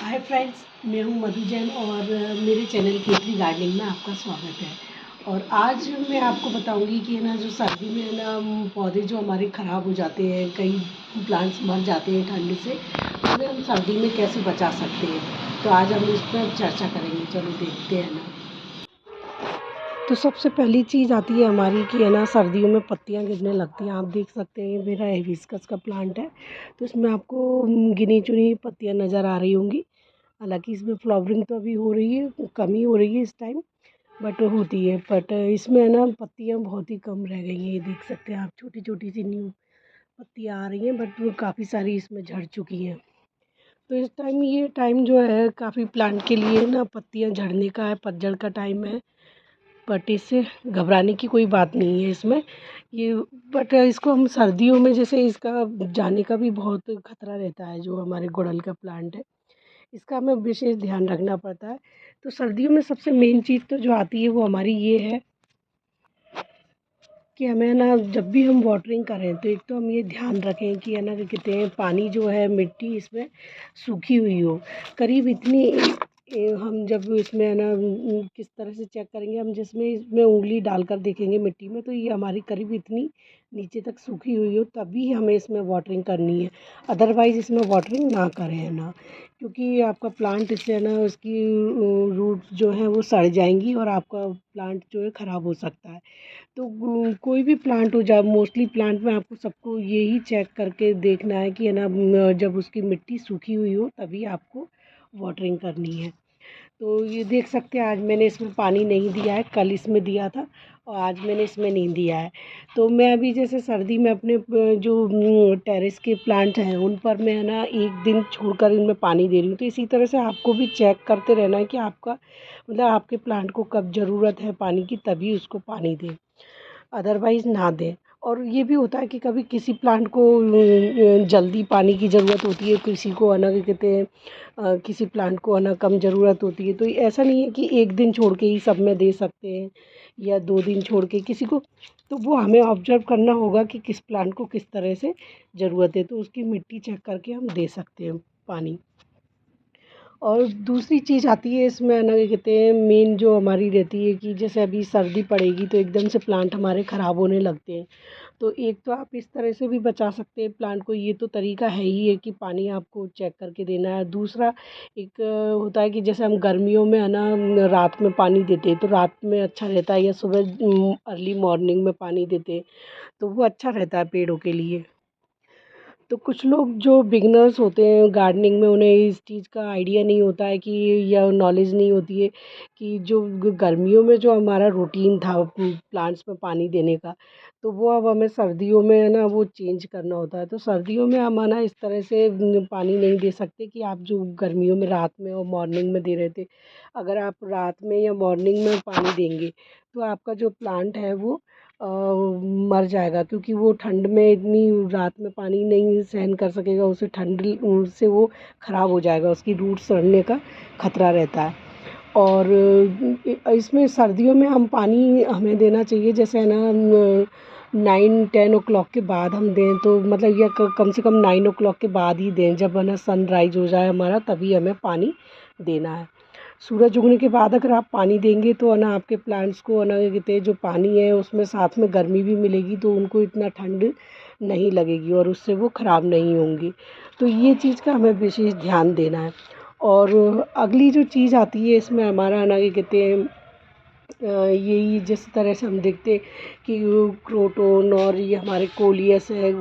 Hi friends, मैं हूं मधु जैन और मेरे चैनल केतली गार्डनिंग में आपका स्वागत है। और आज मैं आपको बताऊंगी कि ना जो सर्दी में ना पौधे जो हमारे ख़राब हो जाते हैं, कई प्लांट्स मर जाते हैं ठंड से, उन्हें हम सर्दी में कैसे बचा सकते हैं। तो आज हम इस पर चर्चा करेंगे। चलो देखते हैं ना। तो सबसे पहली चीज़ आती है हमारी कि है ना सर्दियों में पत्तियां गिरने लगती हैं। आप देख सकते हैं मेरा हिबिस्कस का प्लांट है, तो इसमें आपको गिनी चुनी पत्तियां नज़र आ रही होंगी। हालांकि इसमें फ्लावरिंग तो अभी हो रही है, कम ही हो रही है इस टाइम, बट होती है। बट इसमें है ना पत्तियां बहुत ही कम रह गई हैं। ये देख सकते हैं आप, छोटी छोटी सी न्यू पत्तियां आ रही हैं, बट वो काफ़ी सारी इसमें झड़ चुकी हैं। तो इस टाइम ये टाइम जो है काफ़ी प्लांट के लिए ना पत्तियां झड़ने का है, पतझड़ का टाइम है। बट इससे घबराने की कोई बात नहीं है इसमें ये। बट इसको हम सर्दियों में जैसे इसका जाने का भी बहुत खतरा रहता है। जो हमारे गुड़हल का प्लांट है, इसका हमें विशेष ध्यान रखना पड़ता है। तो सर्दियों में सबसे मेन चीज़ तो जो आती है वो हमारी ये है कि हमें ना जब भी हम वाटरिंग करें तो एक तो हम ये ध्यान रखें कि है ना कि कहते हैं पानी जो है मिट्टी इसमें सूखी हुई हो। करीब इतनी हम जब इसमें है ना किस तरह से चेक करेंगे, हम जिसमें इसमें उंगली डालकर देखेंगे मिट्टी में, तो ये हमारी करीब इतनी नीचे तक सूखी हुई हो तभी हमें इसमें वाटरिंग करनी है। अदरवाइज़ इसमें वाटरिंग ना करें है ना, क्योंकि आपका प्लांट इससे है ना उसकी रूट्स जो हैं वो सड़ जाएंगी और आपका प्लांट जो है ख़राब हो सकता है। तो कोई भी प्लांट हो, जब मोस्टली प्लांट में आपको सबको यही चेक करके देखना है कि है ना जब उसकी मिट्टी सूखी हुई हो तभी आपको वाटरिंग करनी है। तो ये देख सकते हैं आज मैंने इसमें पानी नहीं दिया है, कल इसमें दिया था और आज मैंने इसमें नहीं दिया है। तो मैं अभी जैसे सर्दी में अपने जो टेरेस के प्लांट हैं उन पर मैं है ना एक दिन छोड़कर इनमें पानी दे रही हूँ। तो इसी तरह से आपको भी चेक करते रहना है कि आपका मतलब आपके प्लांट को कब ज़रूरत है पानी की, तभी उसको पानी दें, अदरवाइज़ ना दें। और ये भी होता है कि कभी किसी प्लांट को जल्दी पानी की ज़रूरत होती है, किसी को है ना क्या कहते हैं किसी प्लांट को है ना कम ज़रूरत होती है। तो ऐसा नहीं है कि एक दिन छोड़ के ही सब में दे सकते हैं या 2 दिन छोड़ के किसी को। तो वो हमें ऑब्जर्व करना होगा कि किस प्लांट को किस तरह से ज़रूरत है, तो उसकी मिट्टी चेक करके हम दे सकते हैं पानी। और दूसरी चीज़ आती है इसमें ना क्या कहते हैं मेन जो हमारी रहती है कि जैसे अभी सर्दी पड़ेगी तो एकदम से प्लांट हमारे ख़राब होने लगते हैं। तो एक तो आप इस तरह से भी बचा सकते हैं प्लांट को, ये तो तरीका है ही है कि पानी आपको चेक करके देना है। दूसरा एक होता है कि जैसे हम गर्मियों में है ना रात में पानी देते हैं तो रात में अच्छा रहता है, या सुबह अर्ली मॉर्निंग में पानी देते हैं तो वो अच्छा रहता है पेड़ों के लिए। तो कुछ लोग जो बिगिनर्स होते हैं गार्डनिंग में, उन्हें इस चीज़ का आइडिया नहीं होता है कि या नॉलेज नहीं होती है कि जो गर्मियों में जो हमारा रूटीन था प्लांट्स में पानी देने का, तो वो अब हमें सर्दियों में है ना वो चेंज करना होता है। तो सर्दियों में हम है ना इस तरह से पानी नहीं दे सकते कि आप जो गर्मियों में रात में और मॉर्निंग में दे रहे थे। अगर आप रात में या मॉर्निंग में पानी देंगे तो आपका जो प्लांट है वो मर जाएगा, क्योंकि वो ठंड में इतनी रात में पानी नहीं सहन कर सकेगा, उसे ठंड से वो ख़राब हो जाएगा, उसकी रूट सड़ने का खतरा रहता है। और इसमें सर्दियों में हम पानी हमें देना चाहिए जैसे है ना 9-10 ओ क्लॉक के बाद हम दें, तो मतलब या कम से कम 9 ओ क्लॉक के बाद ही दें, जब है ना सनराइज़ हो जाए हमारा तभी हमें पानी देना है। सूरज उगने के बाद अगर आप पानी देंगे तो है ना आपके प्लांट्स को है ना क्या कहते हैं जो पानी है उसमें साथ में गर्मी भी मिलेगी, तो उनको इतना ठंड नहीं लगेगी और उससे वो ख़राब नहीं होंगी। तो ये चीज़ का हमें विशेष ध्यान देना है। और अगली जो चीज़ आती है इसमें हमारा है ना क्या कहते हैं यही जिस तरह से हम देखते हैं कि क्रोटोन और ये हमारे कोलियस है,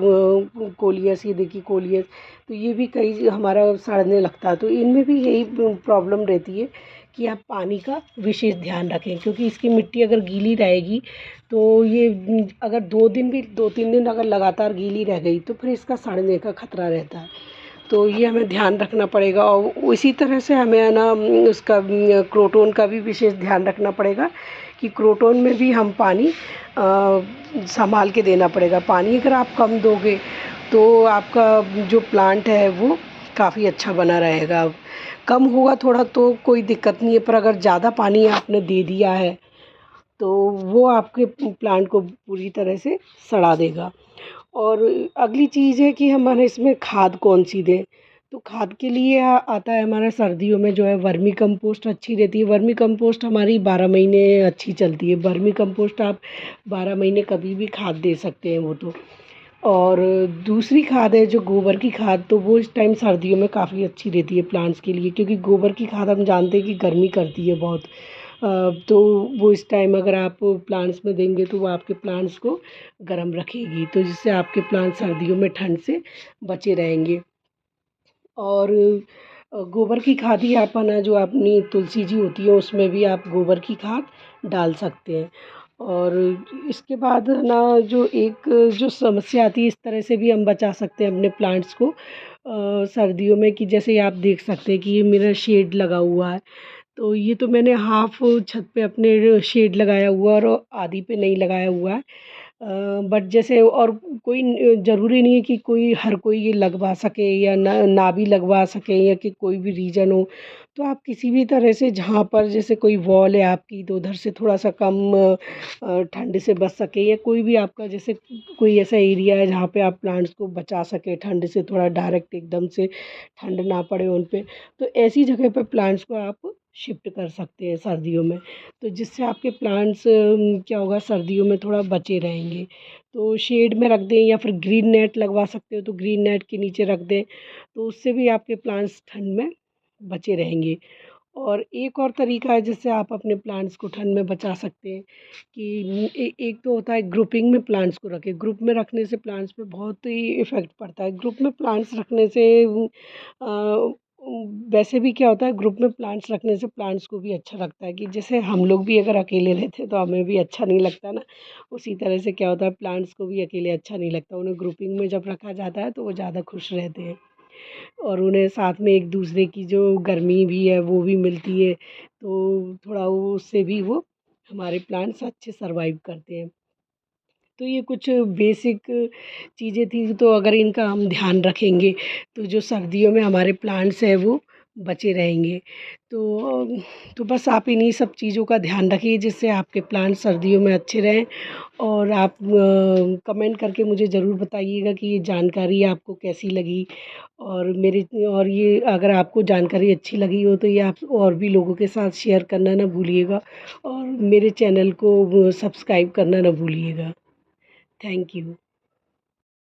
कोलियस, ये देखिए कोलियस, तो ये भी कई हमारा सड़ने लगता है। तो इनमें भी यही प्रॉब्लम रहती है कि आप पानी का विशेष ध्यान रखें, क्योंकि इसकी मिट्टी अगर गीली रहेगी तो ये अगर 2 3 दिन अगर लगातार गीली रह गई तो फिर इसका सड़ने का खतरा रहता है। तो ये हमें ध्यान रखना पड़ेगा। और उसी तरह से हमें है ना उसका क्रोटोन का भी विशेष ध्यान रखना पड़ेगा कि क्रोटोन में भी हम पानी संभाल के देना पड़ेगा। पानी अगर आप कम दोगे तो आपका जो प्लांट है वो काफ़ी अच्छा बना रहेगा। कम होगा थोड़ा तो कोई दिक्कत नहीं है, पर अगर ज़्यादा पानी आपने दे दिया है तो वो आपके प्लांट को पूरी तरह से सड़ा देगा। और अगली चीज़ है कि हमारे इसमें खाद कौन सी दें। तो खाद के लिए आता है हमारा सर्दियों में जो है वर्मी कंपोस्ट अच्छी रहती है। वर्मी कंपोस्ट हमारी 12 महीने अच्छी चलती है। वर्मी कंपोस्ट आप 12 महीने कभी भी खाद दे सकते हैं वो तो। और दूसरी खाद है जो गोबर की खाद, तो वो इस टाइम सर्दियों में काफ़ी अच्छी रहती है प्लांट्स के लिए, क्योंकि गोबर की खाद हम जानते हैं कि गर्मी करती है बहुत। तो वो इस टाइम अगर आप प्लांट्स में देंगे तो वो आपके प्लांट्स को गर्म रखेगी, तो जिससे आपके प्लांट सर्दियों में ठंड से बचे रहेंगे। और गोबर की खाद ही आप ना जो अपनी तुलसी जी होती है उसमें भी आप गोबर की खाद डाल सकते हैं। और इसके बाद ना जो एक जो समस्या आती है, इस तरह से भी हम बचा सकते हैं अपने प्लांट्स को सर्दियों में, कि जैसे आप देख सकते हैं कि ये मेरा शेड लगा हुआ है। तो ये तो मैंने हाफ छत पे अपने शेड लगाया हुआ है और आधी पे नहीं लगाया हुआ है। बट जैसे और कोई ज़रूरी नहीं है कि हर कोई ये लगवा सके या ना भी लगवा सके, या कि कोई भी रीज़न हो। तो आप किसी भी तरह से जहाँ पर जैसे कोई वॉल है आपकी, तो उधर से थोड़ा-सा कम ठंड से बच सके, या कोई भी आपका जैसे कोई ऐसा एरिया है जहाँ पे आप प्लांट्स को बचा सकें ठंड से, थोड़ा डायरेक्ट एकदम से ठंड ना पड़े उन पे, तो ऐसी जगह पे प्लांट्स को आप शिफ्ट कर सकते हैं सर्दियों में। तो जिससे आपके प्लांट्स क्या होगा, सर्दियों में थोड़ा बचे रहेंगे। तो शेड में रख दें या फिर ग्रीन नेट लगवा सकते हो तो ग्रीन नेट के नीचे रख दें, तो उससे भी आपके प्लांट्स ठंड में बचे रहेंगे। और एक और तरीका है जिससे आप अपने प्लांट्स को ठंड में बचा सकते हैं कि एक तो होता है ग्रुपिंग में प्लांट्स को रखें। ग्रुप में रखने से प्लांट्स पे बहुत ही इफ़ेक्ट पड़ता है। ग्रुप में प्लांट्स रखने से वैसे भी क्या होता है, ग्रुप में प्लांट्स रखने से प्लांट्स को भी अच्छा लगता है, कि जैसे हम लोग भी अगर अकेले रहते हैं तो हमें भी अच्छा नहीं लगता ना, उसी तरह से क्या होता है प्लांट्स को भी अकेले अच्छा नहीं लगता। उन्हें ग्रुपिंग में जब रखा जाता है तो वो ज़्यादा खुश रहते हैं, और उन्हें साथ में एक दूसरे की जो गर्मी भी है वो भी मिलती है, तो थोड़ा वो उससे भी वो हमारे प्लांट्स अच्छे सर्वाइव करते हैं। तो ये कुछ बेसिक चीज़ें थी, तो अगर इनका हम ध्यान रखेंगे तो जो सर्दियों में हमारे प्लांट्स हैं वो बचे रहेंगे। तो बस आप इन्हीं सब चीज़ों का ध्यान रखिए जिससे आपके प्लांट सर्दियों में अच्छे रहें। और आप कमेंट करके मुझे ज़रूर बताइएगा कि ये जानकारी आपको कैसी लगी। और ये अगर आपको जानकारी अच्छी लगी हो तो ये आप और भी लोगों के साथ शेयर करना ना भूलिएगा, और मेरे चैनल को सब्सक्राइब करना ना भूलिएगा। Thank you.